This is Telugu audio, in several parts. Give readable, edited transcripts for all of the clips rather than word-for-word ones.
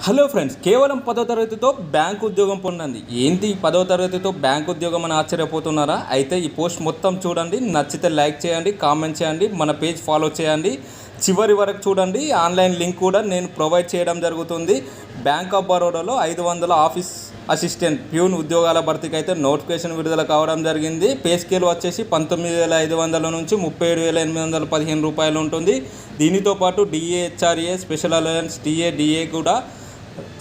హలో ఫ్రెండ్స్, కేవలం 10వ తరగతితో బ్యాంక్ ఉద్యోగం పొందండి. ఏంటి 10వ తరగతితో బ్యాంక్ ఉద్యోగం అని ఆశ్చర్యపోతున్నారా? అయితే ఈ పోస్ట్ మొత్తం చూడండి, నచ్చితే లైక్ చేయండి, కామెంట్ చేయండి, మన పేజ్ ఫాలో చేయండి, చివరి వరకు చూడండి. ఆన్లైన్ లింక్ కూడా నేను ప్రొవైడ్ చేయడం జరుగుతుంది. బ్యాంక్ ఆఫ్ బరోడాలో 500 ఆఫీస్ అసిస్టెంట్ ప్యూన్ ఉద్యోగాల భర్తీకి అయితే నోటిఫికేషన్ విడుదల కావడం జరిగింది. పే స్కేల్ వచ్చేసి 19,500 నుంచి 37,815 రూపాయలు ఉంటుంది. దీనితో పాటు DA, HRA, special allowance, TA, DA కూడా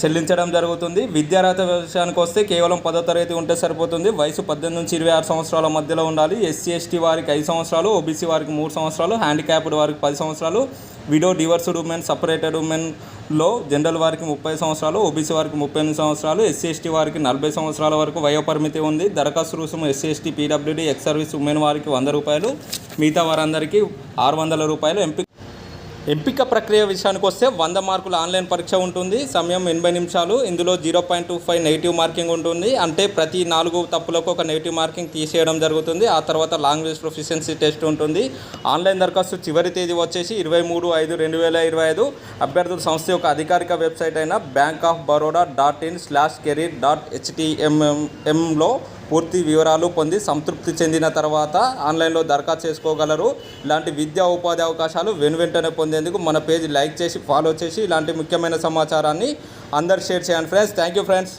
చెల్లించడం జరుగుతుంది. విద్యార్హత విషయానికి వస్తే కేవలం 10వ తరగతి ఉంటే సరిపోతుంది. వయసు 18 నుంచి 26 సంవత్సరాల మధ్యలో ఉండాలి. ఎస్సీ ఎస్టీ వారికి 5 సంవత్సరాలు, ఓబీసీ వారికి 3 సంవత్సరాలు, హ్యాండిక్యాప్డ్ వారికి 10 సంవత్సరాలు, విడో, డివర్స్డ్ ఉమెన్, సపరేటెడ్ ఉమెన్లో జనరల్ వారికి 30 సంవత్సరాలు, ఓబీసీ వారికి 38 సంవత్సరాలు, ఎస్సీ ఎస్టీ వారికి 40 సంవత్సరాల వరకు వయోపరిమితి ఉంది. దరఖాస్తు రుసుము SC ST, PWD, ex service women వారికి 100 రూపాయలు, మిగతా వారందరికీ 600 రూపాయలు. ఎంపిక ప్రక్రియ విషయానికి వస్తే 100 మార్కుల ఆన్లైన్ పరీక్ష ఉంటుంది. సమయం 80 నిమిషాలు. ఇందులో 0.25 నెగిటివ్ మార్కింగ్ ఉంటుంది. అంటే ప్రతి 4 తప్పులకు ఒక నెగిటివ్ మార్కింగ్ తీసేయడం జరుగుతుంది. ఆ తర్వాత లాంగ్వేజ్ ప్రొఫిషియన్సీ టెస్ట్ ఉంటుంది. ఆన్లైన్ దరఖాస్తు చివరి తేదీ వచ్చేసి 23/5/2025. అభ్యర్థుల సంస్థ యొక్క అధికారిక వెబ్సైట్ అయిన bankofbaroda.in/career.html పూర్తి వివరాలు పొంది సంతృప్తి చెందిన తర్వాత ఆన్లైన్లో దరఖాస్తు చేసుకోగలరు. ఇలాంటి విద్యా ఉపాధి అవకాశాలు వెంటనే పొందేందుకు మన పేజ్ లైక్ చేసి ఫాలో చేసి ఇలాంటి ముఖ్యమైన సమాచారాన్ని అందరు షేర్ చేయండి ఫ్రెండ్స్. Thank you friends.